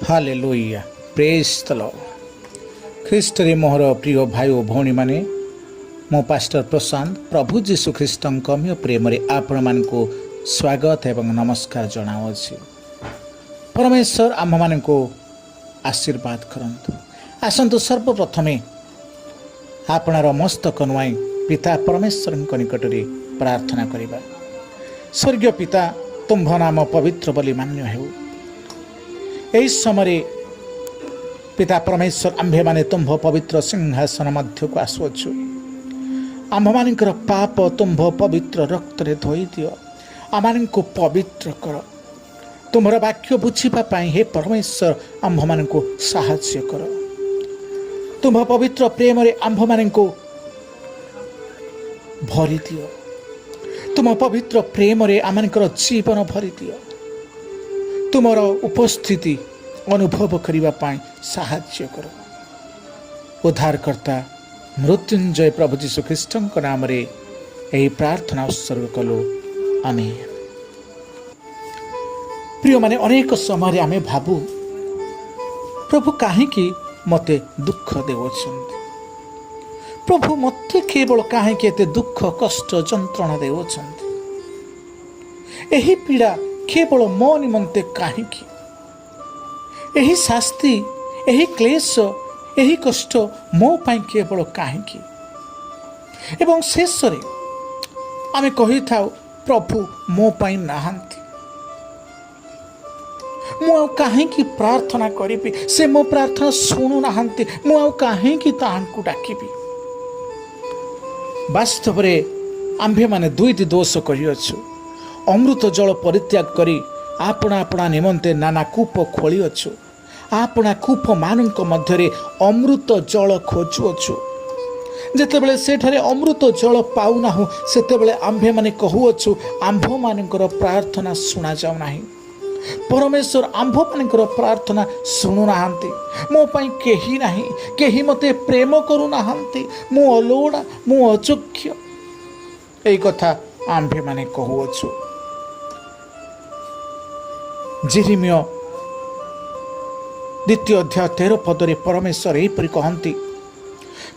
Hallelujah praise the lord. ख्रीष्टरे मोहर प्रिय भाई और भौणी माने मो पास्टर प्रशांत प्रभु जीशु ख्रीष्टଙ୍କ ଅମୀୟ ପ୍ରେମରେ ଆପଣମାନଙ୍କୁ ସ୍ୱାଗତ ଏବଂ ନମସ୍କାର ଜଣାଉଅଛି। ପରମେଶ୍ୱର ଆମ୍ଭମାନଙ୍କୁ ଆଶୀର୍ବାଦ କରନ୍ତୁ। ଆସନ୍ତୁ ସର୍ବପ୍ରଥମେ ଆପଣର ମସ୍ତକ ନୁଆଇଁ ପିତା ପରମେଶ୍ୱରଙ୍କ ନିକଟରେ ପ୍ରାର୍ଥନା କରିବା। ସ୍ୱର୍ଗୀୟ ପିତା, ତୁମ୍ଭ ନାମ ପବିତ୍ର ବୋଲି ମାନ୍ୟ ହେଉ। ଏହି ସମୟରେ ପିତା ପରମେଶ୍ୱର ଆମ୍ଭେମାନେ ତୁମ୍ଭ ପବିତ୍ର ସିଂହାସନ ମଧ୍ୟକୁ ଆସୁଅଛୁ। ଆମ୍ଭମାନଙ୍କର ପାପ ତୁମ୍ଭ ପବିତ୍ର ରକ୍ତରେ ଧୋଇ ଦିଅ, ଆମମାନଙ୍କୁ ପବିତ୍ର କର। ତୁମର ବାକ୍ୟ ବୁଝିବା ପାଇଁ ହେ ପରମେଶ୍ୱର ଆମ୍ଭମାନଙ୍କୁ ସାହାଯ୍ୟ କର। ତୁମ୍ଭ ପବିତ୍ର ପ୍ରେମରେ ଆମ୍ଭମାନଙ୍କୁ ଭରି ଦିଅ। ତୁମ ପବିତ୍ର ପ୍ରେମରେ ଆମମାନଙ୍କର ଜୀବନ ଭରି ଦିଅ। ତୁମର ଉପସ୍ଥିତି ଅନୁଭବ କରିବା ପାଇଁ ସାହାଯ୍ୟ କର। ଉଦ୍ଧାରକର୍ତ୍ତା ମୃତ୍ୟୁଞ୍ଜୟ ପ୍ରଭୁ ଯୀଶୁ ଖ୍ରୀଷ୍ଟଙ୍କ ନାମରେ ଏହି ପ୍ରାର୍ଥନା ଉତ୍ସର୍ଗ କଲୁ, ଆମେନ୍। ପ୍ରିୟମାନେ, ଅନେକ ସମୟରେ ଆମେ ଭାବୁ, ପ୍ରଭୁ କାହିଁକି ମୋତେ ଦୁଃଖ ଦେଉଛନ୍ତି? ପ୍ରଭୁ ମୋତେ କେବଳ କାହିଁକି ଏତେ ଦୁଃଖ କଷ୍ଟ ଯନ୍ତ୍ରଣା ଦେଉଛନ୍ତି? ଏହି ପୀଡ଼ା କେବଳ ମୋ ନିମନ୍ତେ କାହିଁକି? ଏହି ଶାସ୍ତି, ଏହି କ୍ଲେଶ, ଏହି କଷ୍ଟ ମୋ ପାଇଁ କେବଳ କାହିଁକି? ଏବଂ ଶେଷରେ ଆମେ କହିଥାଉ, ପ୍ରଭୁ ମୋ ପାଇଁ ନାହାନ୍ତି। ମୁଁ ଆଉ କାହିଁକି ପ୍ରାର୍ଥନା କରିବି? ସେ ମୋ ପ୍ରାର୍ଥନା ଶୁଣୁନାହାନ୍ତି। ମୁଁ ଆଉ କାହିଁକି ତାହାଙ୍କୁ ଡାକିବି? ବାସ୍ତବରେ ଆମ୍ଭେମାନେ ଦୁଇଟି ଦୋଷ କରିଅଛୁ। ଅମୃତ ଜଳ ପରିତ୍ୟାଗ କରି ଆପଣା ନିମନ୍ତେ ନାନା କୂପ ଖୋଳିଅଛୁ। ଆପଣା କୂପମାନଙ୍କ ମଧ୍ୟରେ ଅମୃତ ଜଳ ଖୋଜୁଅଛୁ। ଯେତେବେଳେ ସେଠାରେ ଅମୃତ ଜଳ ପାଉନାହୁଁ, ସେତେବେଳେ ଆମ୍ଭେମାନେ କହୁଅଛୁ, ଆମ୍ଭମାନଙ୍କର ପ୍ରାର୍ଥନା ଶୁଣାଯାଉ ନାହିଁ। ପରମେଶ୍ୱର ଆମ୍ଭମାନଙ୍କର ପ୍ରାର୍ଥନା ଶୁଣୁନାହାନ୍ତି। ମୋ ପାଇଁ କେହି ନାହିଁ, କେହି ମୋତେ ପ୍ରେମ କରୁନାହାନ୍ତି, ମୁଁ ଅଲୋଡ଼ା, ମୁଁ ଅଯୋଗ୍ୟ। ଏଇ କଥା ଆମ୍ଭେମାନେ କହୁଅଛୁ। ଯେରେମିୟା 2:13 ପରମେଶ୍ୱର ଏହିପରି କହନ୍ତି,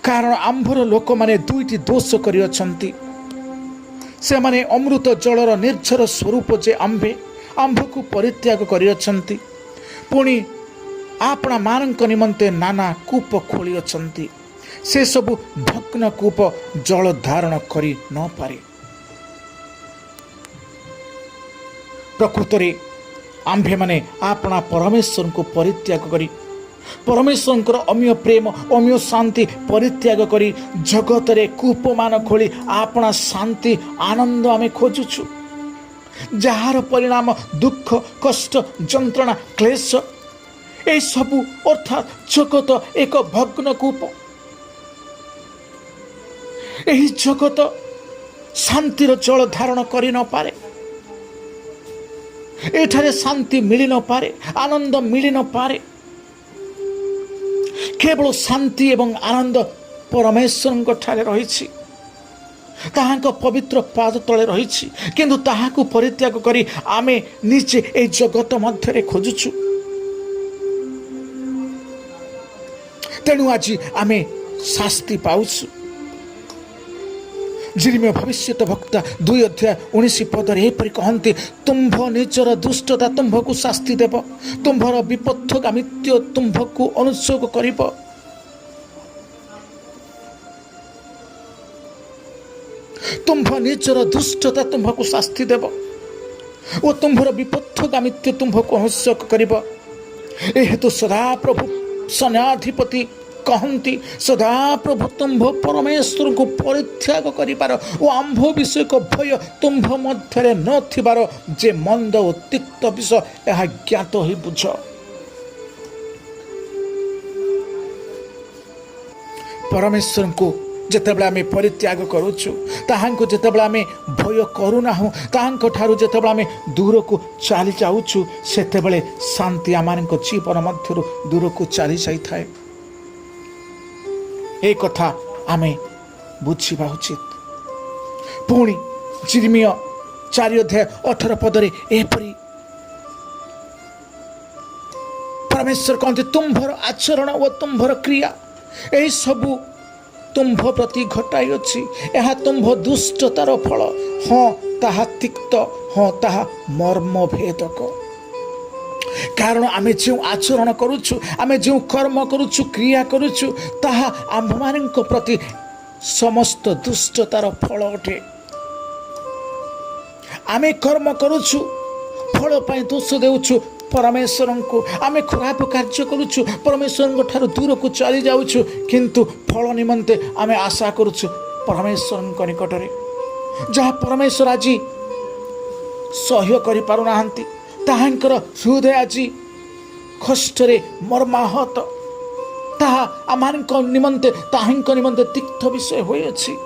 କାରଣ ଆମ୍ଭର ଲୋକମାନେ ଦୁଇଟି ଦୋଷ କରିଅଛନ୍ତି। ସେମାନେ ଅମୃତ ଜଳର ନିର୍ଝର ସ୍ୱରୂପ ଯେ ଆମ୍ଭକୁ ପରିତ୍ୟାଗ କରିଅଛନ୍ତି, ପୁଣି ଆପଣାମାନଙ୍କ ନିମନ୍ତେ ନାନା କୂପ ଖୋଳିଅଛନ୍ତି। ସେସବୁ ଭଗ୍ନ କୂପ ଜଳ ଧାରଣ କରି ନପାରେ। ପ୍ରକୃତରେ ଆମ୍ଭେମାନେ ଆପଣା ପରମେଶ୍ୱରଙ୍କୁ ପରିତ୍ୟାଗ କରି, ପରମେଶ୍ୱରଙ୍କର ଅମୀୟ ପ୍ରେମ, ଅମୀୟ ଶାନ୍ତି ପରିତ୍ୟାଗ କରି ଜଗତରେ କୂପମାନ ଖୋଳି ଆପଣା ଶାନ୍ତି, ଆନନ୍ଦ ଆମେ ଖୋଜୁଛୁ, ଯାହାର ପରିଣାମ ଦୁଃଖ, କଷ୍ଟ, ଯନ୍ତ୍ରଣା, କ୍ଲେଶ। ଏସବୁ ଅର୍ଥାତ୍ ଜଗତ ଏକ ଭଗ୍ନ କୂପ। ଏହି ଜଗତ ଶାନ୍ତିର ଜଳ ଧାରଣ କରି ନପାରେ। ଏଠାରେ ଶାନ୍ତି ମିଳି ନପାରେ, ଆନନ୍ଦ ମିଳି ନପାରେ। କେବଳ ଶାନ୍ତି ଏବଂ ଆନନ୍ଦ ପରମେଶ୍ୱରଙ୍କ ଠାରେ ରହିଛି, ତାହାଙ୍କ ପବିତ୍ର ପାଦ ତଳେ ରହିଛି। କିନ୍ତୁ ତାହାକୁ ପରିତ୍ୟାଗ କରି ଆମେ ନିଜେ ଏହି ଜଗତ ମଧ୍ୟରେ ଖୋଜୁଛୁ। ତେଣୁ ଆଜି ଆମେ ଶାସ୍ତି ପାଉଛୁ। ଯେରେମିୟା ଭବିଷ୍ୟତ ବକ୍ତା 2:19 ଏହିପରି କହନ୍ତି, ତୁମ୍ଭ ନିଜର ଦୁଷ୍ଟତା ତୁମ୍ଭକୁ ଶାସ୍ତି ଦେବ, ତୁମ୍ଭର ବିପଥଗାମିତ୍ୟ ତୁମ୍ଭକୁ ଅନୁସୋଗ କରିବ। ତୁମ୍ଭ ନିଜର ଦୁଷ୍ଟତା ତୁମ୍ଭକୁ ଶାସ୍ତି ଦେବ ଓ ତୁମ୍ଭର ବିପଥଗାମିତ୍ୟ ତୁମ୍ଭକୁ ଅନୁସୋଗ କରିବ। ଏହେତୁ ସଦାପ୍ରଭୁ ସେନାଧିପତି କହନ୍ତି, ସଦାପ୍ରଭୁ ତୁମ୍ଭ ପରମେଶ୍ୱରଙ୍କୁ ପରିତ୍ୟାଗ କରିବାର ଓ ଆମ୍ଭ ବିଷୟକ ଭୟ ତୁମ୍ଭ ମଧ୍ୟରେ ନଥିବାର ଯେ ମନ୍ଦ ଓ ତିକ୍ତ ବିଷୟ, ଏହା ଜ୍ଞାତ ହୋଇ ବୁଝ। ପରମେଶ୍ୱରଙ୍କୁ ଯେତେବେଳେ ଆମେ ପରିତ୍ୟାଗ କରୁଛୁ, ତାହାଙ୍କୁ ଯେତେବେଳେ ଆମେ ଭୟ କରୁନାହୁଁ, ତାହାଙ୍କ ଠାରୁ ଯେତେବେଳେ ଆମେ ଦୂରକୁ ଚାଲି ଯାଉଛୁ, ସେତେବେଳେ ଶାନ୍ତି ଆମମାନଙ୍କ ଜୀବନ ମଧ୍ୟରୁ ଦୂରକୁ ଚାଲି ଯାଇଥାଏ। ଏ କଥା ଆମେ ବୁଝିବା ଉଚିତ। ପୁଣି ଯେରେମିୟା 4:18 ଏହିପରି परमेश्वर कहते तुम्भर आचरण व तुम्भर क्रिया यही सबू तुम्भ प्रति घटाई अच्छी यह तुम्भ दुष्टतार फल। हाँ ताहा तिक्त, हाँ ताहा मर्मभेदक। कारण आमे जो आचरण करुछु, आमे जो कर्म करुछु, क्रिया करुछु, ताहा आम्भमानंक प्रति समस्त दुष्टतार फल अटे। आमे कर्म करुछु, फल पाई दोष देउछु परमेश्वर को। आमे खराब कार्य करुछु, परमेश्वर ठारू दूर को चली जाउछु, किंतु फल निमंते आमे आशा करुछु परमेश्वर निकटरे। जहाँ परमेश्वर आज सह्य करि पारु नाहंती, ताहांकर हृदय आज कष्टरे मर्माहत, ताहा आमानक निमंते ताहांक निमंते तिक्त विषय होई अछि।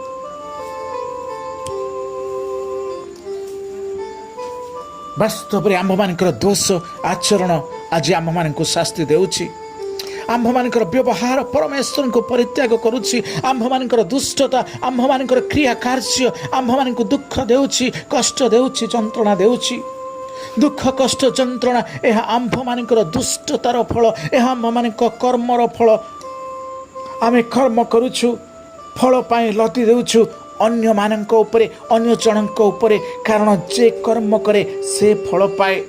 वास्तव में आम्भमानकर दोष आचरण आज आम्भमानଙ୍କୁ शास्ति देउछि। आम्भमानकर व्यवहार परमेश्वर को परित्याग करुछि। आम्भमानकर दुष्टता, आम्भमानकर क्रिया कार्य आम्भमानଙ୍କୁ दुख देउछि, कष्ट देउछि, जंत्रणा देउछि। दुख कष्ट जंत्रणा यह आम्भमानकर दुष्टतार फल, यह आम्भमानक कर्मर फल। आमे कर्म करुछु, फल पाई लति देउछु अन्य मानक उपरे, अन्य जनक उपरे। कारण जे कर्म करे से फल पाए।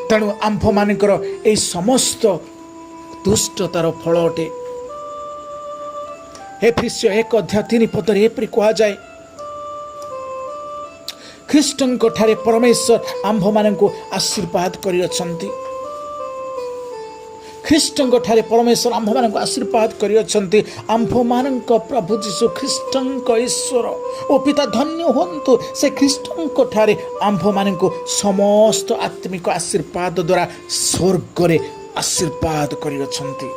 तेणु आंभ मानकर ए समस्त दुष्टतार फल अटे। एफिसियो 1:3 पदरे एपरि कहा जाए, ख्रीष्टଙ୍କ ठारे परमेश्वर आंभ मानଙ୍କୁ आशीर्वाद करिअछन्ति। ख्रीष्टଙ୍କ ठारे परमेश्वर आंभ मानଙ୍କୁ आशीर्वाद करिअछन्ति। आंभ मानଙ୍କ प्रभु जीशु ख्रीष्टଙ୍କ ईश्वर ओ पिता धन्य हुंतु। से ख्रीष्टଙ୍କ ठारे आंभ मानଙ୍କୁ समस्त आत्मिक आशीर्वाद द्वारा स्वर्ग रे आशीर्वाद करिअछन्ति।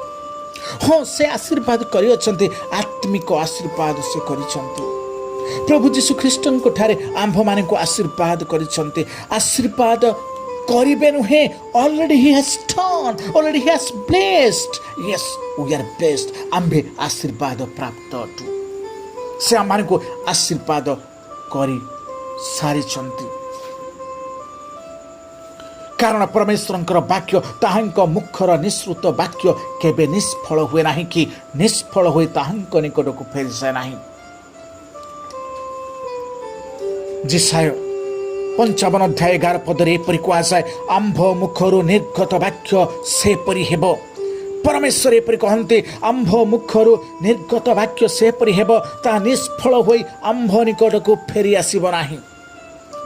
हाँ से आशीर्वाद करिअछन्ति, आत्मिक आशीर्वाद से करिछन्ति। प्रभु जीशु ख्रीष्टଙ୍କ ठारे आंभ मानଙ୍କୁ आशीर्वाद करिछन्ति। आशीर्वाद करिबे नुहे, already he has done, already he has blessed. Yes we are blessed. आंभे आशीर्वाद प्राप्त अटु। से आमको आशीर्वाद करि सारिछन्ति। कारण परमेश्वरଙ୍କର वाक्य ताहांक मुखर निश्रुत वाक्य केबे निष्फल हुए नाही कि निष्फल होई ताहांक निकटକୁ फेरि जाय नाही। जिसाय 55:11 पदरे एपरि कुहाଯାଏ, आंभ मुखरू निर्गत वाक्य सेपरि हेब। परमेश्वर एपरि कहन्ते, आंभ मुखरू निर्गत वाक्य सेपरि हेब, ता निष्फल होई आंभ निकटକୁ फेरि आसिब नाही।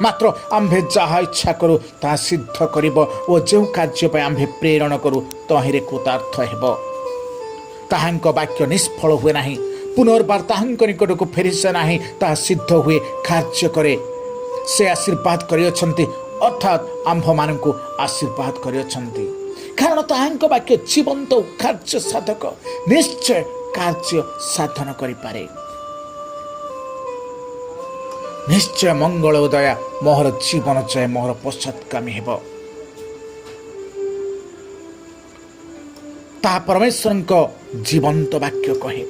मात्र आंभे जहाँ इच्छा करू ता सिद्ध करिब ओ जो कार्य पे आंभे प्रेरण करू तहिरे कृतार्थ हेब। ताहांक वाक्य निष्फल हुए नाही, पुनर्बार ताहांक निकटକୁ फेरिसे नाही, ता सिद्ध हुए कार्य करे। से आशीर्वाद करिअछन्ति, अर्थात आंभ मानଙ୍କୁ आशीर्वाद करिअछन्ति। कारण ताहांक वाक्य जीवंत कार्य साधक, निश्चय कार्य साधन करि पारे। निश्चय मंगल उदया मोहर जीवन जय मोहर पश्चात्गामी हेब। ता परमेश्वर जीवंत वाक्य कहे,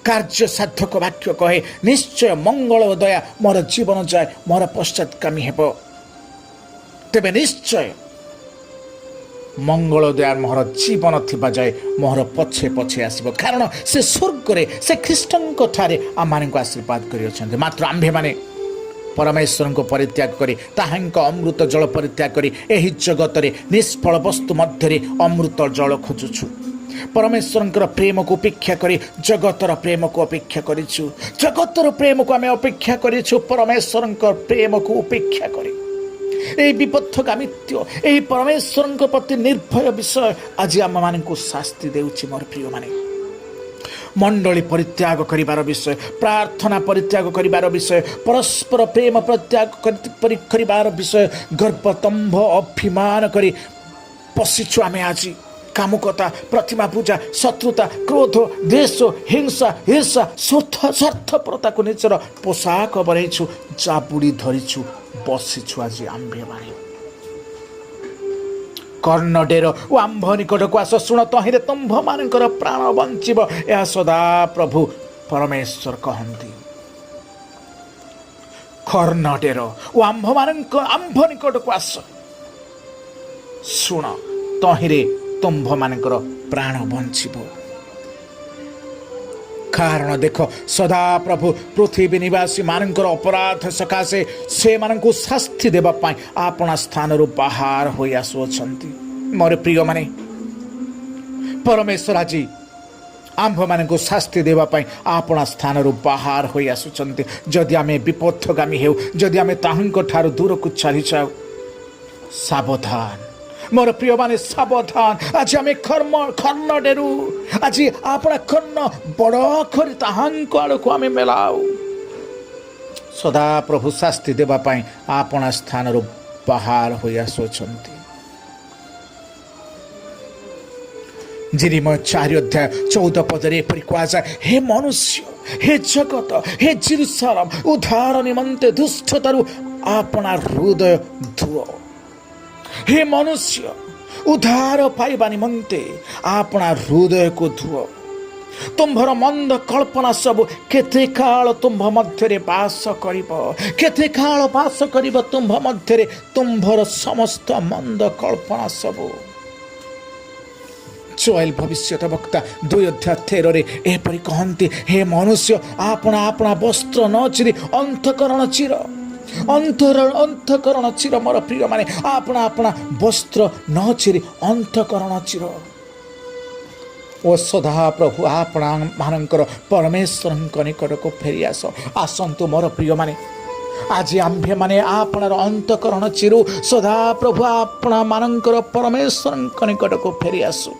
कार्य साधक वाक्य कहे। निश्चय मंगल उदया मोर जीवन जय मोर पश्चात्गामी हेब। तेबे निश्चय मंगल उदया मोहर जीवन थिबा जाए मोहर पछे पछे आसीबो। कारण से स्वर्ग रे से ख्रीष्टଙ୍କ ठारे आमानଙ୍କୁ आशीर्वाद करिअछन्ति। मात्र आंभे माने परमेश्वर को परित्याग करी, ताहांक अमृत जल परित्याग करी एही जगत रे निष्फल वस्तु मध्य अमृत जल खोजुछु। परमेश्वर प्रेम को अपेक्षा करी जगतर प्रेम को अपेक्षा करिछु। जगतर प्रेम को आमे अपेक्षा करिछु, परमेश्वर प्रेम को अपेक्षा करी। ए विपथगामित्व, ए परमेश्वर प्रति निर्भय विषय आज आम मानଙ୍କୁ शास्ति देउछि। मोर प्रिय माने, मंडली परित्याग करिबार विषय, प्रार्थना परित्याग करिबार विषय, परस्पर प्रेम परित्याग करिबार विषय, गर्वतंभ अभिमान करी पशिछु आमे आज। कामुकता, प्रतिमा पूजा, शत्रुता, क्रोध, द्वेष, हिंसा, ईर्षा, स्वार्थपरता को निजर पोशाक बनैछु, जाबुड़ी धरिछु, बसिछु आज आंभे माने। कर्णडेर ओ आंभ निकटକୁ आस, शुण तहिरे तुम्भ मानकर प्राण बंचिब, यह सदा प्रभु परमेश्वर कहन्ति। କର୍ଣ୍ଣଟେର ଓ ଆମ୍ଭ ନିକଟକୁ ଆସ। ଶୁଣ, ତହିଁରେ ତୁମ୍ଭମାନଙ୍କର ପ୍ରାଣ ବଞ୍ଚିବ। କାରଣ ଦେଖ, ସଦାପ୍ରଭୁ ପୃଥିବୀ ନିବାସୀ ମାନଙ୍କର ଅପରାଧ ସକାଶେ ସେମାନଙ୍କୁ ଶାସ୍ତି ଦେବା ପାଇଁ ଆପଣା ସ୍ଥାନରୁ ବାହାର ହୋଇ ଆସୁଅଛନ୍ତି। ମୋର ପ୍ରିୟମାନେ, ପରମେଶ୍ୱର ଆଜି ଆମ୍ଭମାନଙ୍କୁ ଶାସ୍ତି ଦେବା ପାଇଁ ଆପଣା ସ୍ଥାନରୁ ବାହାର ହୋଇ ଆସୁଛନ୍ତି। ଯଦି ଆମେ ବିପଥଗାମୀ ହେଉ, ଯଦି ଆମେ ତାହାଙ୍କ ଠାରୁ ଦୂରକୁ ଚାଲିଯାଉ, ସାବଧାନ ମୋର ପ୍ରିୟମାନେ, ସାବଧାନ। ଆଜି ଆମେ କର୍ଣ୍ଣଟେରୁ ଆଜି ଆପଣା କର୍ଣ୍ଣ ବଡ଼ କରି ତାହାଙ୍କ ଆଡ଼କୁ ଆମେ ମେଲାଉ। ସଦାପ୍ରଭୁ ଶାସ୍ତି ଦେବା ପାଇଁ ଆପଣା ସ୍ଥାନରୁ ବାହାର ହୋଇ ଆସୁଅଛନ୍ତି। ଯେରେମିୟା 4:14 ଏପରି କୁହାଯାଏ, ହେ ମନୁଷ୍ୟ, ହେ ଜଗତ, ହେ ଜେରୁସାଲେମ, ଉଦ୍ଧାର ନିମନ୍ତେ ଦୁଷ୍ଟତାରୁ ଆପଣା ହୃଦୟ ଧୁଅ। ହେ ମନୁଷ୍ୟ, ଉଦ୍ଧାର ପାଇବା ନିମନ୍ତେ ଆପଣା ହୃଦୟକୁ ଧୁଅ। ତୁମ୍ଭର ମନ୍ଦ କଳ୍ପନା ସବୁ କେତେ କାଳ ତୁମ୍ଭ ମଧ୍ୟରେ ବାସ କରିବ? କେତେ କାଳ ବାସ କରିବ ତୁମ୍ଭ ମଧ୍ୟରେ ତୁମ୍ଭର ସମସ୍ତ ମନ୍ଦ କଳ୍ପନା ସବୁ? ଜୋଏଲ ଭବିଷ୍ୟତ ବକ୍ତା 2:13 ଏପରି କହନ୍ତି, ହେ ମନୁଷ୍ୟ, ଆପଣା ବସ୍ତ୍ର ନ ଚିରି ଅନ୍ତଃକରଣ ଚିର। ଅନ୍ତଃକରଣ ଚିର। ମୋର ପ୍ରିୟମାନେ, ଆପଣା ବସ୍ତ୍ର ନ ଚିରି ଅନ୍ତଃକରଣ ଚିର। ଓ ସଦାପ୍ରଭୁ ଆପଣମାନଙ୍କର ପରମେଶ୍ୱରଙ୍କ ନିକଟକୁ ଫେରିଆସ। ଆସନ୍ତୁ ମୋର ପ୍ରିୟମାନେ, ଆଜି ଆମ୍ଭେମାନେ ଆପଣାର ଅନ୍ତଃକରଣ ଚିରୁ ସଦାପ୍ରଭୁ ଆପଣମାନଙ୍କର ପରମେଶ୍ୱରଙ୍କ ନିକଟକୁ ଫେରିଆସୁ।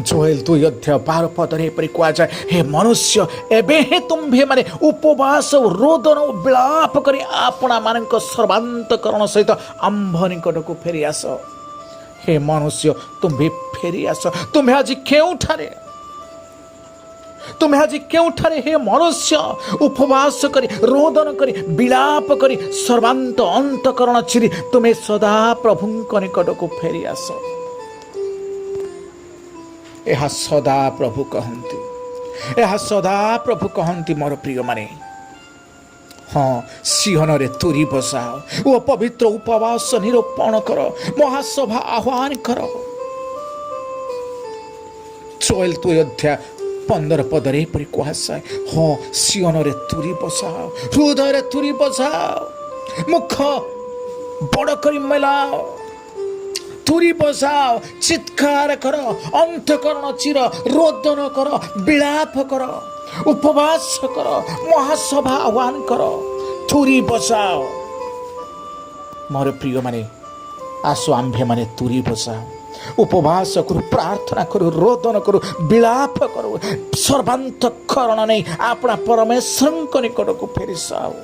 ଜୋଏଲ 2:12 ଏପରି କୁହାଯାଏ, ହେ ମନୁଷ୍ୟ, ଏବେ ହିଁ ତୁମ୍ଭେମାନେ ଉପବାସ ରୋଦନ ଓ ବିଳାପ କରି ଆପଣମାନଙ୍କ ସର୍ବାନ୍ତକରଣ ସହିତ ଆମ୍ଭ ନିକଟକୁ ଫେରିଆସ। ହେ ମନୁଷ୍ୟ, ତୁମ୍ଭେ ଫେରିଆସ। ତୁମ୍ଭେ ଆଜି କେଉଁଠାରେ ହେ ମନୁଷ୍ୟ ଉପବାସ କରି ରୋଦନ କରି ବିଳାପ କରି ସର୍ବାନ୍ତ ଅନ୍ତଃକରଣ ଚିରି ତୁମେ ସଦାପ୍ରଭୁଙ୍କ ନିକଟକୁ ଫେରିଆସ। ଏହା ସଦାପ୍ରଭୁ କହନ୍ତି, ମୋର ପ୍ରିୟମାନେ। ହଁ, ସିଂହନରେ ତୁରୀ ବସାଅ ଓ ପବିତ୍ର ଉପବାସ ନିରୂପଣ କର, ମହାସଭା ଆହ୍ୱାନ କର। ଜୋଏଲ 2:15 ଏପରି କୁହାଯାଏ, ହଁ, ସିଂହନରେ ତୁରୀ ବସାଅ, ହୃଦୟରେ ତୁରୀ ବସାଅ, ମୁଖ ବଡ଼ କରି ମେଲାଅ, ତୁରୀ ବସାଅ, ଚିତ୍କାର କର, ଅନ୍ତଃକରଣ ଚିର, ରୋଦନ କର, ବିଳାପ କର, ଉପବାସ କର, ମହାସଭା ଆହ୍ୱାନ କର, ତୁରୀ ବସାଅ। ମୋର ପ୍ରିୟମାନେ, ଆସ ଆମ୍ଭେମାନେ ତୁରୀ ବସାଅ, ଉପବାସ କରୁ, ପ୍ରାର୍ଥନା କରୁ, ରୋଦନ କରୁ, ବିଳାପ କରୁ, ସର୍ବାନ୍ତଃକରଣ ନେଇ ଆପଣା ପରମେଶ୍ୱରଙ୍କ ନିକଟକୁ ଫେରିସାଉ।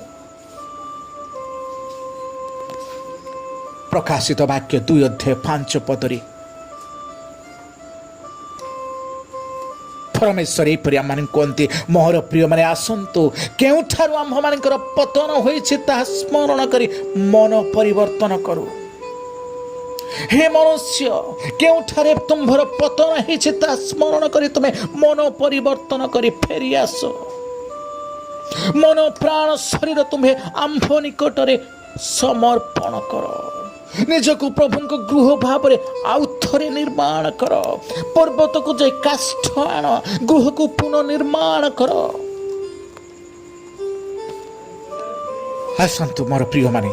ପ୍ରକାଶିତ ବାକ୍ୟ 2:5 ପରମେଶ୍ୱର ଏପରି ଆମମାନଙ୍କୁ କୁହନ୍ତି, ମୋର ପ୍ରିୟମାନେ, ଆସନ୍ତୁ, କେଉଁଠାରୁ ଆମ୍ଭମାନଙ୍କର ପତନ ହୋଇଛି ତାହା ସ୍ମରଣ କରି ମନ ପରିବର୍ତ୍ତନ କରୁ। ହେ ମନୁଷ୍ୟ, କେଉଁଠାରେ ତୁମ୍ଭର ପତନ ହେଇଛି ତାହା ସ୍ମରଣ କରି ତୁମେ ମନ ପରିବର୍ତ୍ତନ କରି ଫେରିଆସ। ମନ, ପ୍ରାଣ, ଶରୀର ତୁମ୍ଭେ ଆମ୍ଭ ନିକଟରେ ସମର୍ପଣ କର। ନିଜକୁ ପ୍ରଭୁଙ୍କ ଗୃହ ଭାବରେ ଆଉ ଥରେ ନିର୍ମାଣ କର। ପର୍ବତକୁ ଯାଇ କାଷ୍ଠ ଆଣ, ଗୃହକୁ ପୁନଃନିର୍ମାଣ କର। ଆସନ୍ତୁ ମୋର ପ୍ରିୟମାନେ,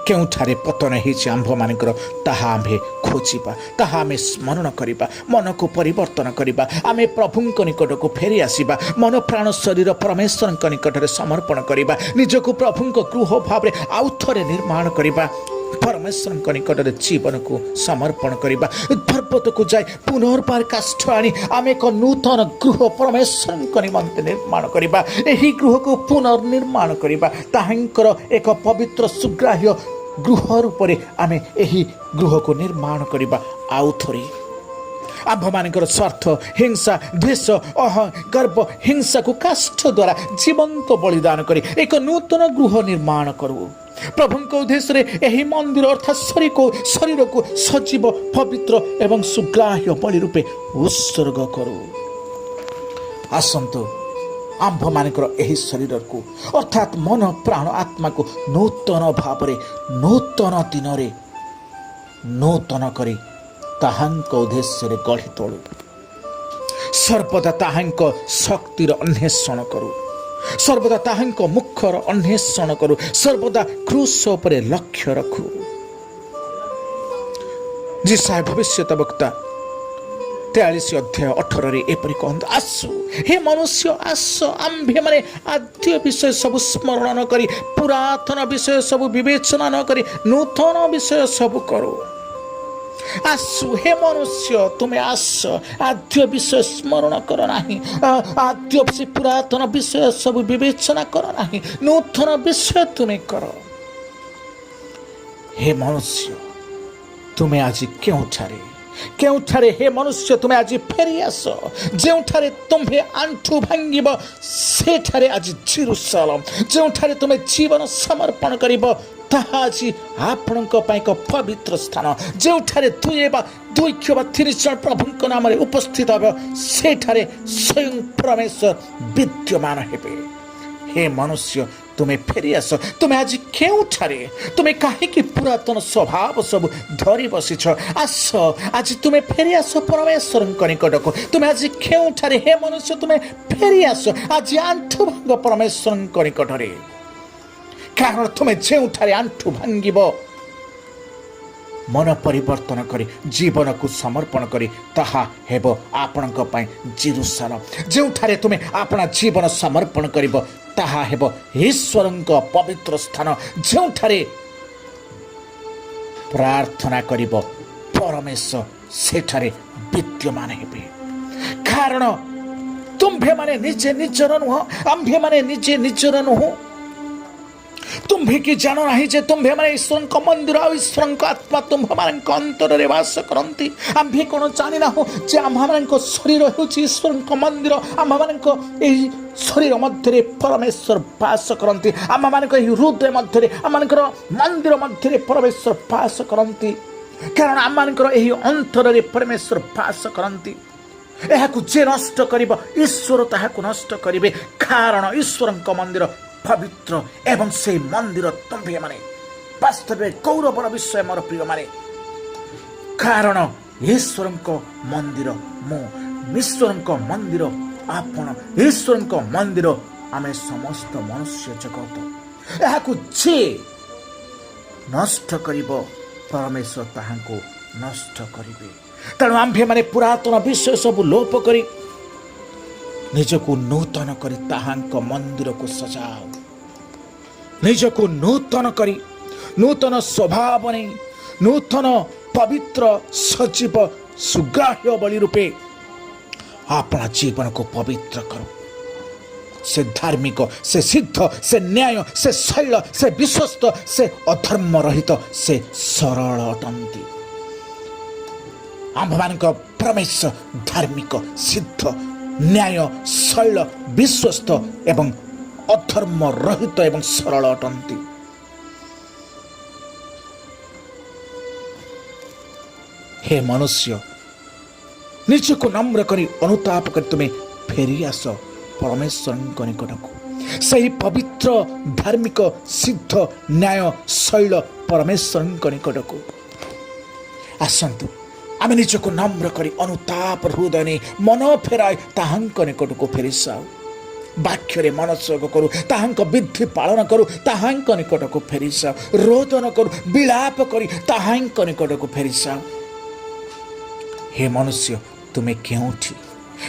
କେଉଁଠାରେ ପତନ ହେଇଛି ଆମ୍ଭମାନଙ୍କର ତାହା ଆମ୍ଭେ ଖୋଜିବା, ତାହା ଆମେ ସ୍ମରଣ କରିବା, ମନକୁ ପରିବର୍ତ୍ତନ କରିବା, ଆମେ ପ୍ରଭୁଙ୍କ ନିକଟକୁ ଫେରି ଆସିବା, ମନ, ପ୍ରାଣ, ଶରୀର ପରମେଶ୍ୱରଙ୍କ ନିକଟରେ ସମର୍ପଣ କରିବା, ନିଜକୁ ପ୍ରଭୁଙ୍କ ଗୃହ ଭାବରେ ଆଉ ଥରେ ନିର୍ମାଣ କରିବା, ପରମେଶ୍ୱରଙ୍କ ନିକଟରେ ଜୀବନକୁ ସମର୍ପଣ କରିବା। ପର୍ବତକୁ ଯାଇ ପୁନର୍ବାର କାଷ୍ଠ ଆଣି ଆମେ ଏକ ନୂତନ ଗୃହ ପରମେଶ୍ୱରଙ୍କ ନିମନ୍ତେ ନିର୍ମାଣ କରିବା। ଏହି ଗୃହକୁ ପୁନର୍ନିର୍ମାଣ କରିବା, ତାହାଙ୍କର ଏକ ପବିତ୍ର ସୁଗ୍ରାହ୍ୟ ଗୃହ ରୂପରେ ଆମେ ଏହି ଗୃହକୁ ନିର୍ମାଣ କରିବା। ଆଉ ଥରେ ଆମ୍ଭମାନଙ୍କର ସ୍ୱାର୍ଥ, ହିଂସା, ଦ୍ୱେଷ, ଗର୍ବ, ହିଂସାକୁ କାଷ୍ଠ ଦ୍ୱାରା ଜୀବନ୍ତ ବଳିଦାନ କରି ଏକ ନୂତନ ଗୃହ ନିର୍ମାଣ କରୁ। ପ୍ରଭୁଙ୍କ ଉଦ୍ଦେଶ୍ୟରେ ଏହି ମନ୍ଦିର ଅର୍ଥାତ୍ ଶରୀରକୁ ସଜୀବ, ପବିତ୍ର ଏବଂ ସୁଗ୍ରାହ୍ୟ ବଳି ରୂପେ ଉତ୍ସର୍ଗ କରୁ। ଆସନ୍ତୁ आंभ मानकर एही शरीर को अर्थात मन प्राण आत्मा को नूतन भाव नूतन दिन रे नूतन करी ताहांक उद्देश्य रे गढ़ी तोलु सर्वदा ताहांक शक्तिर अन्वेषण करू सर्वदा ताहांक मुखर अन्वेषण करू सर्वदा क्रूस उपरे लक्ष्य रखू। जिसाय भविष्यत वक्ता 43 अध्याय 18 रे एपरि कहंत आसु हे मनुष्य आस आम्भे माने आद्य विषय सब स्मरण न करी पुरातन विषय सब विवेचना न करी नूतन विषय सब करो। आसु हे मनुष्य तुम्हें आस आद्य विषय स्मरण कर नाही आद्य से पुरातन विषय सब विवेचना कर नाही नूतन विषय तुम्हें कर। हे मनुष्य तुम्हें आज केउठारे हे मनुष्य तुम्हें आज फेरी आस जेउठारे तुम्हें आंठू भांगिब सेठारे आज जेरुसलेम जेउठारे तुम्हें जीवन समर्पण करिब ताहा आज आपणक ପାଇଁ ଏକ पवित्र स्थान जेउठारे दुई वा 30 जन प्रभुଙ୍କ नामରେ उपस्थित ହେବ सेठारे स्वयं परमेश्वर विद्यमान हेबे। हे मनुष्य तुम्हें फेरी आस तुम्हें आज केउठारे तुम्हें कहीं पुरातन स्वभाव सब धरी बसीछ आस आज तुम्हें फेरी आस परमेश्वर निकट को तुम्हें आज केउठारे हे मनुष्य तुम्हें फेरी आस आज आंठू भांग परमेश्वर निकट रे कारण तुम्हें जेउठारे आंठू भांगिब मन परिवर्तन करी जीवन को समर्पण करी ताहा हेब आपणक पई जेरुसलेम जेउठारे तुम्हें आपणा जीवन समर्पण करिब ताहा हेब ईश्वरक पवित्र स्थान जेउठारे प्रार्थना करिब परमेश्वर सेठारे विद्यमान हेबे। कारण तुम्भे माने निजे निजर नुह आम्भे माने निजे निजर नुह तुम्भे कि जान नाही जे तुम्भे माने ईश्वर मंदिर आ ईश्वर आत्मा तुम्भ मान अंतर रे वास करंती आम्भे कोन जानि ना हो जे आम्हा मान शरीर होची ईश्वर मंदिर आम्हा मान एही शरीर मध्य परमेश्वर वास करंती आम्हा मान हृदय मध्य आम मंदिर मध्य परमेश्वर वास करंती कारण आम मान एही अंतर रे परमेश्वर वास करंती एहाकु जे नष्ट करिब ईश्वर ताहाकु नष्ट करिवे कारण ईश्वर मंदिर पवित्र एवं से मंदिर तुम्भे माने वास्तव में गौरवर विषय मोर प्रिय माने कारण ईश्वर मंदिर मो ईश्वर मंदिर आपण ईश्वर मंदिर आमे समस्त मनुष्य जगत एहाकु जे नष्ट करिब परमेश्वर ताहाको नष्ट करिवे तेणु आम्भे माने पुरातन विषय सब लोप करी निजको नूतन करी ताहांक मंदिर को सजाओ निजको नूतन करी नूतन स्वभाव नहीं नूतन पवित्र सजीव सुग्राह्य बलि रूपे अपना जीवन को पवित्र करो से धार्मिक से सिद्ध से न्याय से शैल से विश्वस्त से अधर्म रहित से सरल अटंती आम्भमान परमेश्वर धार्मिक सिद्ध न्याय शैल विश्वस्त एवं अधर्म रहित एवं सरल अटंती। हे मनुष्य निजको नम्र करी अनुताप कर तुम्हें फेरी आस परमेश्वर निकट को सही पवित्र धार्मिक सिद्ध न्याय शैल परमेश्वर निकट को आसतु आम निजको नम्र करी अनुताप हृदय ने मन फेराय ताहांक निकट को फेरी साओ वाक्य मनस्योग करू ताहांक विधि पालन करू ताहांक निकट को फेरी साओ रोदन करू विलाप करी ताहांक निकट को फेरी साओ। हे मनुष्य तुम्हें केउठी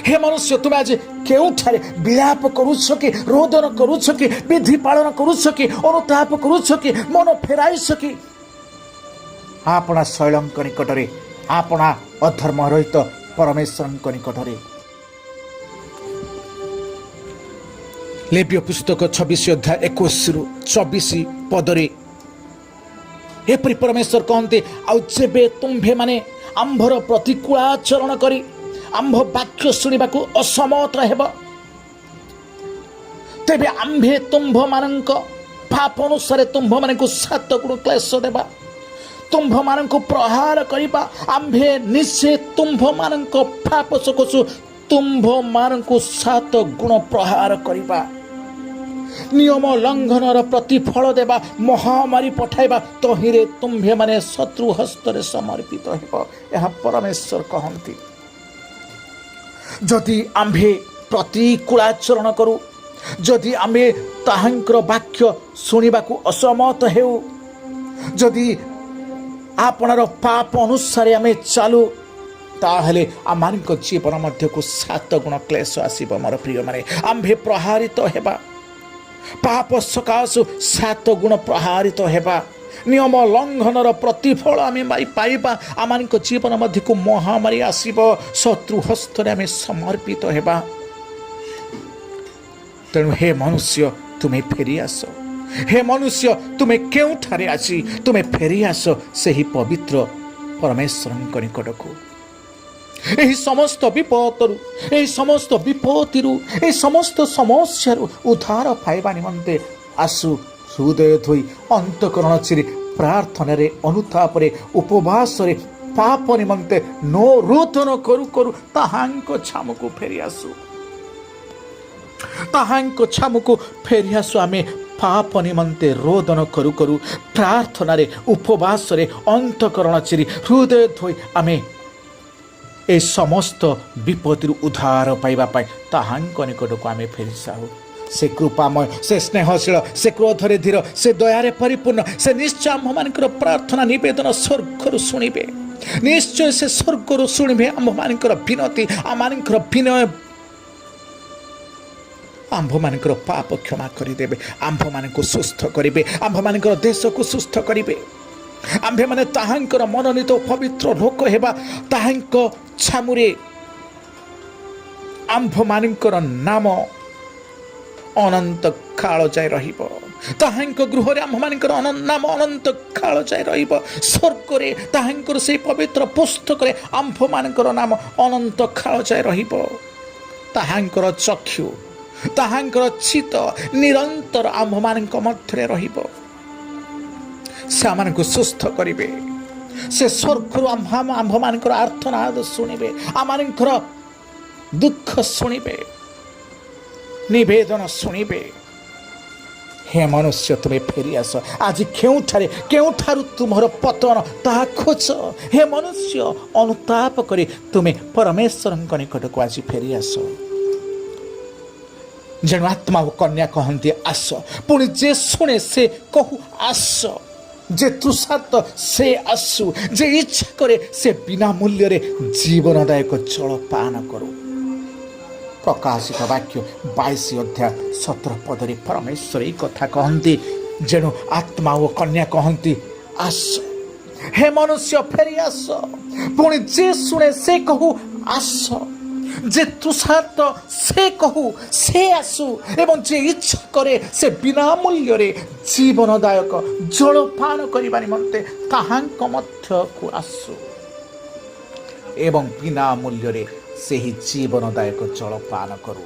हे मनुष्य तुम्हें आज केउठारे विलाप करुछ कि रोदन करुछ कि विधि पालन करुछ कि अनुताप करुछ कि मन फेराइछ कि आपना शैलंक निकटरे आपना अधर्म रहित परमेश्वर निकटरे। लेव्य पुस्तक 26 अध्याय 21 रु 24 पदरे एपरि परमेश्वर कहते आउ जेबे तुम्भे माने आंभर प्रतिकूल आचरण करी आंभ वाक्य शुणिबाकू असमर्थ हेब तेबे आंभे तुम्भ मानक पाप अनुसार तुम्भ मानकू 7 गुण क्लेश देबा तुम्भ मानक प्रहार करिबा आंभे निश्चय तुम्भ मानक पाप सकसु ତୁମ୍ଭମାନଙ୍କୁ 7 ଗୁଣ ପ୍ରହାର କରିବା, ନିୟମ ଲଙ୍ଘନର ପ୍ରତିଫଳ ଦେବା, ମହାମାରୀ ପଠାଇବା, ତହିଁରେ ତୁମ୍ଭେମାନେ ଶତ୍ରୁ ହସ୍ତରେ ସମର୍ପିତ ହେବ। ଏହା ପରମେଶ୍ୱର କହନ୍ତି। ଯଦି ଆମ୍ଭେ ପ୍ରତିକୂଳାଚରଣ କରୁ, ଯଦି ଆମେ ତାହାଙ୍କର ବାକ୍ୟ ଶୁଣିବାକୁ ଅସମତ ହେଉ, ଯଦି ଆପଣାର ପାପ ଅନୁସାରେ ଆମେ ଚାଲୁ, ତାହେଲେ ଆମମାନଙ୍କ ଜୀବନ ମଧ୍ୟକୁ 7 ଗୁଣ କ୍ଲେଶ ଆସିବ। ମୋର ପ୍ରିୟମାନେ, ଆମ୍ଭେ ପ୍ରହାରିତ ହେବା, ପାପ ସକାଶୁ 7 ଗୁଣ ପ୍ରହାରିତ ହେବା, ନିୟମ ଲଙ୍ଘନର ପ୍ରତିଫଳ ଆମେ ପାଇବା, ଆମମାନଙ୍କ ଜୀବନ ମଧ୍ୟକୁ ମହାମାରୀ ଆସିବ, ଶତ୍ରୁ ହସ୍ତରେ ଆମେ ସମର୍ପିତ ହେବା। ତେଣୁ ହେ ମନୁଷ୍ୟ, ତୁମେ ଫେରିଆସ। ହେ ମନୁଷ୍ୟ, ତୁମେ କେଉଁଠାରେ ଆସି ତୁମେ ଫେରିଆସ ସେହି ପବିତ୍ର ପରମେଶ୍ୱରଙ୍କ ନିକଟକୁ। ଏହି ସମସ୍ତ ବିପଦରୁ, ଏହି ସମସ୍ତ ବିପତ୍ତିରୁ, ଏହି ସମସ୍ତ ସମସ୍ୟାରୁ ଉଦ୍ଧାର ପାଇବା ନିମନ୍ତେ ଆସୁ। ହୃଦୟ ଧୋଇ, ଅନ୍ତଃକରଣ ଚିରି, ପ୍ରାର୍ଥନାରେ, ଅନୁତାପରେ, ଉପବାସରେ ପାପ ନିମନ୍ତେ ରୋଦନ କରୁ କରୁ ତାହାଙ୍କ ଛାମୁକୁ ଫେରିଆସୁ। ତାହାଙ୍କ ଛାମୁକୁ ଫେରିଆସୁ। ଆମେ ପାପ ନିମନ୍ତେ ରୋଦନ କରୁ କରୁ, ପ୍ରାର୍ଥନାରେ, ଉପବାସରେ, ଅନ୍ତଃକରଣ ଚିରି, ହୃଦୟ ଧୋଇ ଆମେ ଏ ସମସ୍ତ ବିପତ୍ତିରୁ ଉଦ୍ଧାର ପାଇବା ପାଇଁ ତାହାଙ୍କ ନିକଟକୁ ଆମେ ଫେରିଯାଉ। ସେ କୃପାମୟ, ସେ ସ୍ନେହଶୀଳ, ସେ କ୍ରୋଧରେ ଧୀର, ସେ ଦୟାରେ ପରିପୂର୍ଣ୍ଣ। ସେ ନିଶ୍ଚୟ ଆମ୍ଭମାନଙ୍କର ପ୍ରାର୍ଥନା ନିବେଦନ ସ୍ୱର୍ଗରୁ ଶୁଣିବେ। ନିଶ୍ଚୟ ସେ ସ୍ୱର୍ଗରୁ ଶୁଣିବେ ଆମ୍ଭମାନଙ୍କର ବିନତି, ଆମମାନଙ୍କର ବିନୟ, ଆମ୍ଭମାନଙ୍କର ପାପ କ୍ଷମା କରିଦେବେ, ଆମ୍ଭମାନଙ୍କୁ ସୁସ୍ଥ କରିବେ, ଆମ୍ଭମାନଙ୍କର ଦେଶକୁ ସୁସ୍ଥ କରିବେ। ଆମ୍ଭେମାନେ ତାହାଙ୍କର ମନୋନୀତ ପବିତ୍ର ଲୋକ ହେବା। ତାହାଙ୍କ ଛାମୁରେ ଆମ୍ଭମାନଙ୍କର ନାମ ଅନନ୍ତ କାଳ ଯାଏ ରହିବ। ତାହାଙ୍କ ଗୃହରେ ଆମ୍ଭମାନଙ୍କର ନାମ ଅନନ୍ତ କାଳ ଯାଏ ରହିବ। ସ୍ୱର୍ଗରେ ତାହାଙ୍କର ସେହି ପବିତ୍ର ପୁସ୍ତକରେ ଆମ୍ଭମାନଙ୍କର ନାମ ଅନନ୍ତ କାଳ ଯାଏ ରହିବ। ତାହାଙ୍କର ଚକ୍ଷୁ, ତାହାଙ୍କର ଚିତ୍ତ ନିରନ୍ତର ଆମ୍ଭମାନଙ୍କ ମଧ୍ୟରେ ରହିବ। ସେ ଆମମାନଙ୍କୁ ସୁସ୍ଥ କରିବେ। ସେ ସ୍ୱର୍ଗରୁ ଆମ୍ଭମାନଙ୍କର ଆର୍ତ୍ତନାଦ ଶୁଣିବେ, ଆମମାନଙ୍କର ଦୁଃଖ ଶୁଣିବେ, ନିବେଦନ ଶୁଣିବେ। ହେ ମନୁଷ୍ୟ, ତୁମେ ଫେରିଆସ। ଆଜି କେଉଁଠାରୁ ତୁମର ପତନ ତାହା ଖୋଜ। ହେ ମନୁଷ୍ୟ, ଅନୁତାପ କରି ତୁମେ ପରମେଶ୍ୱରଙ୍କ ନିକଟକୁ ଆଜି ଫେରିଆସ। ଯେଣୁ ଆତ୍ମା ଓ କନ୍ୟା କହନ୍ତି ଆସ, ପୁଣି ଯେ ଶୁଣେ ସେ କହୁ ଆସ। ଯେ ତୃଷାର୍ତ୍ତ ସେ ଆସୁ, ଯେ ଇଚ୍ଛା କରେ ସେ ବିନା ମୂଲ୍ୟରେ ଜୀବନଦାୟକ ଜଳ ପାନ କରୁ। ପ୍ରକାଶିତ ବାକ୍ୟ 22 ଅଧ୍ୟାୟ 17 ପଦରେ ପରମେଶ୍ୱର ଏହି କଥା କହନ୍ତି। ଯେଣୁ ଆତ୍ମା ଓ କନ୍ୟା କହନ୍ତି ଆସ। ହେ ମନୁଷ୍ୟ, ଫେରିଆସ, ପୁଣି ଯେ ଶୁଣେ ସେ କହୁ ଆସ। ଯେ ତୃଷାର୍ତ୍ତ ସେ କହୁ ସେ ଆସୁ, ଏବଂ ଯେ ଇଚ୍ଛା କରେ ସେ ବିନା ମୂଲ୍ୟରେ ଜୀବନଦାୟକ ଜଳ ପାନ କରିବା ନିମନ୍ତେ ତାହାଙ୍କ ମଧ୍ୟକୁ ଆସୁ, ଏବଂ ବିନା ମୂଲ୍ୟରେ ସେହି ଜୀବନଦାୟକ ଜଳ ପାନ କରୁ।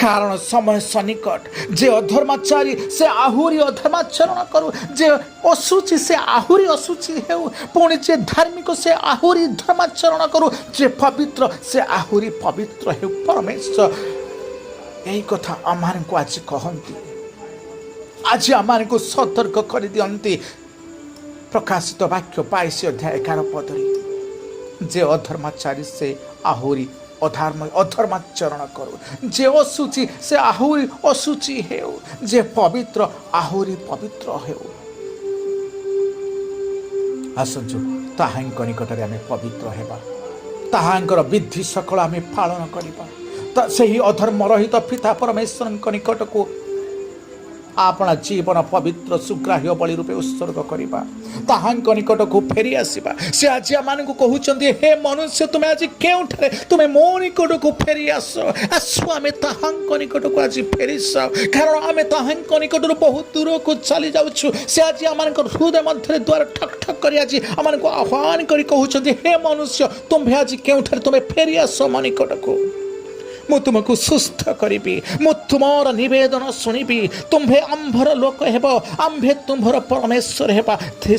କାରଣ ସମୟ ସନ୍ନିକଟ। ଯେ ଅଧର୍ମାଚାରୀ ସେ ଆହୁରି ଅଧର୍ମାଚରଣ କରୁ, ଯେ ଅଶୁଚି ସେ ଆହୁରି ଅଶୁଚି ହେଉ, ପୁଣି ଯେ ଧାର୍ମିକ ସେ ଆହୁରି ଧର୍ମାଚରଣ କରୁ, ଯେ ପବିତ୍ର ସେ ଆହୁରି ପବିତ୍ର ହେଉ। ପରମେଶ୍ୱର ଏହି କଥା ଆମମାନଙ୍କୁ ଆଜି କହନ୍ତି, ଆଜି ଆମମାନଙ୍କୁ ସତର୍କ କରିଦିଅନ୍ତି। ପ୍ରକାଶିତ ବାକ୍ୟ 22 ଅଧ୍ୟାୟ 11 ପଦରେ ଯେ ଅଧର୍ମାଚାରୀ ସେ ଆହୁରି ଅଧର୍ମାଚରଣ କରୁ, ଯେ ଅଶୁଚି ସେ ଆହୁରି ଅଶୁଚି ହେଉ, ଯେ ପବିତ୍ର ଆହୁରି ପବିତ୍ର ହେଉ। ଆସନ୍ତୁ ତାହାଙ୍କ ନିକଟରେ ଆମେ ପବିତ୍ର ହେବା, ତାହାଙ୍କର ବିଧି ସକଳ ଆମେ ପାଳନ କରିବା। ସେହି ଅଧର୍ମ ରହିତ ପିତା ପରମେଶ୍ୱରଙ୍କ ନିକଟକୁ ଆପଣା ଜୀବନ ପବିତ୍ର ସୁଗ୍ରାହ୍ୟ ବଳି ରୂପେ ଉତ୍ସର୍ଗ କରିବା, ତାହାଙ୍କ ନିକଟକୁ ଫେରି ଆସିବା। ସେ ଆଜି ଆମମାନଙ୍କୁ କହୁଛନ୍ତି, ହେ ମନୁଷ୍ୟ, ତୁମେ ଆଜି କେଉଁଠାରେ? ତୁମେ ମୋ ନିକଟକୁ ଫେରି ଆସ। ଆମେ ତାହାଙ୍କ ନିକଟକୁ ଆଜି ଫେରିଯାଉ, କାରଣ ଆମେ ତାହାଙ୍କ ନିକଟରୁ ବହୁତ ଦୂରକୁ ଚାଲି ଯାଉଛୁ। ସେ ଆଜି ଆମମାନଙ୍କ ହୃଦୟ ମଧ୍ୟରେ ଦ୍ୱାର ଠକ୍ ଠକ୍ କରି ଆଜି ଆମମାନଙ୍କୁ ଆହ୍ୱାନ କରି କହୁଛନ୍ତି, ହେ ମନୁଷ୍ୟ, ତୁମେ ଆଜି କେଉଁଠାରେ? ତୁମେ ଫେରି ଆସ ମୋ ନିକଟକୁ। ମୁଁ ତୁମକୁ ସୁସ୍ଥ କରିବି, ମୁଁ ତୁମର ନିବେଦନ ଶୁଣିବି, ତୁମ୍ଭେ ଆମ୍ଭର ଲୋକ ହେବ, ଆମ୍ଭେ ତୁମ୍ଭର ପରମେଶ୍ୱର ହେବା।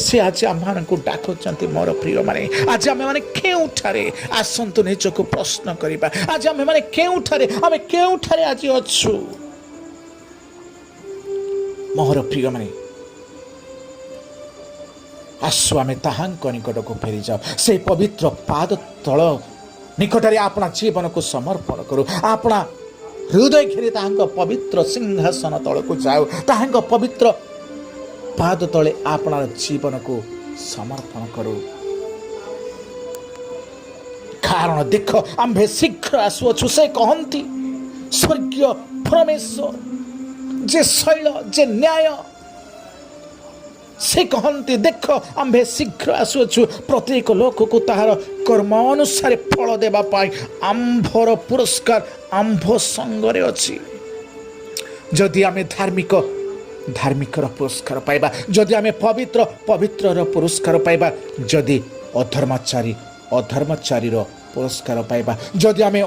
ସେ ଆଜି ଆମମାନଙ୍କୁ ଡାକୁଛନ୍ତି ମୋର ପ୍ରିୟମାନେ। ଆଜି ଆମେମାନେ କେଉଁଠାରେ, ଆସନ୍ତୁ ନିଜକୁ ପ୍ରଶ୍ନ କରିବା, ଆଜି ଆମେମାନେ କେଉଁଠାରେ ଆଜି ଅଛୁ ମୋର ପ୍ରିୟମାନେ। ଆସୁ ଆମେ ତାହାଙ୍କ ନିକଟକୁ ଫେରିଯାଉ, ସେ ପବିତ୍ର ପାଦ ତଳ ନିକଟରେ ଆପଣା ଜୀବନକୁ ସମର୍ପଣ କରୁ, ଆପଣା ହୃଦୟ ଘେରି ତାହାଙ୍କ ପବିତ୍ର ସିଂହାସନ ତଳକୁ ଯାଉ, ତାହାଙ୍କ ପବିତ୍ର ପାଦ ତଳେ ଆପଣାର ଜୀବନକୁ ସମର୍ପଣ କରୁ। କାରଣ ଦେଖ ଆମ୍ଭେ ଶୀଘ୍ର ଆସୁଅଛୁ। ସେ କହନ୍ତି ସ୍ୱର୍ଗୀୟ ପରମେଶ୍ୱର ଯେ ଶୈଳ, ଯେ ନ୍ୟାୟ, ସେ କହନ୍ତି ଦେଖ ଆମ୍ଭେ ଶୀଘ୍ର ଆସୁଅଛୁ। ପ୍ରତ୍ୟେକ ଲୋକକୁ ତାହାର କର୍ମ ଅନୁସାରେ ଫଳ ଦେବା ପାଇଁ ଆମ୍ଭର ପୁରସ୍କାର ଆମ୍ଭ ସଙ୍ଗରେ ଅଛି। ଯଦି ଆମେ ଧାର୍ମିକର ପୁରସ୍କାର ପାଇବା, ଯଦି ଆମେ ପବିତ୍ରର ପୁରସ୍କାର ପାଇବା, ଯଦି ଅଧର୍ମଚାରୀର ପୁରସ୍କାର ପାଇବା, ଯଦି ଆମେ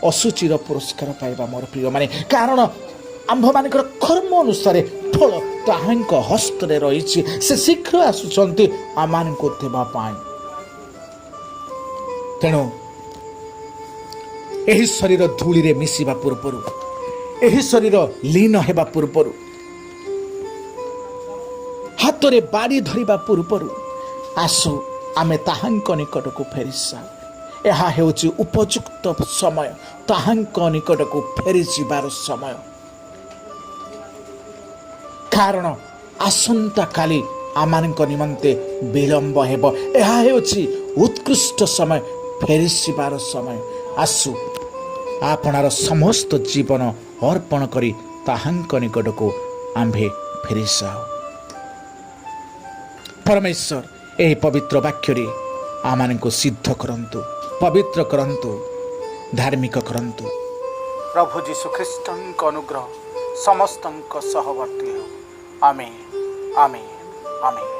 ଅଶୁଚିର ପୁରସ୍କାର ପାଇବା ମୋର ପ୍ରିୟମାନେ। କାରଣ ଆମ୍ଭମାନଙ୍କର କର୍ମ ଅନୁସାରେ ଫଳ ତାହାଙ୍କ ହସ୍ତରେ ରହିଛି। ସେ ଶୀଘ୍ର ଆସୁଛନ୍ତି ଆମମାନଙ୍କୁ ଦେବା ପାଇଁ। ତେଣୁ ଏହି ଶରୀର ଧୂଳିରେ ମିଶିବା ପୂର୍ବରୁ, ଏହି ଶରୀର ଲୀନ ହେବା ପୂର୍ବରୁ, ହାତରେ ବାଡ଼ି ଧରିବା ପୂର୍ବରୁ ଆସୁ ଆମେ ତାହାଙ୍କ ନିକଟକୁ ଫେରିଯାଉ। ଏହା ହେଉଛି ଉପଯୁକ୍ତ ସମୟ, ତାହାଙ୍କ ନିକଟକୁ ଫେରିଯିବାର ସମୟ। କାରଣ ଆସନ୍ତାକାଲି ଆମମାନଙ୍କ ନିମନ୍ତେ ବିଳମ୍ବ ହେବ। ଏହା ହେଉଛି ଉତ୍କୃଷ୍ଟ ସମୟ, ଫେରିଯିବାର ସମୟ। ଆସୁ ଆପଣାର ସମସ୍ତ ଜୀବନ ଅର୍ପଣ କରି ତାହାଙ୍କ ନିକଟକୁ ଆମ୍ଭେ ଫେରିଯାଉ। ପରମେଶ୍ୱର ଏହି ପବିତ୍ର ବାକ୍ୟରେ ଆମମାନଙ୍କୁ ସିଦ୍ଧ କରନ୍ତୁ, ପବିତ୍ର କରନ୍ତୁ, ଧାର୍ମିକ କରନ୍ତୁ। ପ୍ରଭୁ ଯୀଶୁଖ୍ରୀଷ୍ଟଙ୍କ ଅନୁଗ୍ରହ ସମସ୍ତଙ୍କ ସହବର୍ତ୍ତୀ ହେଉ। ଆମେନ୍, ଆମେନ୍, ଆମେନ୍।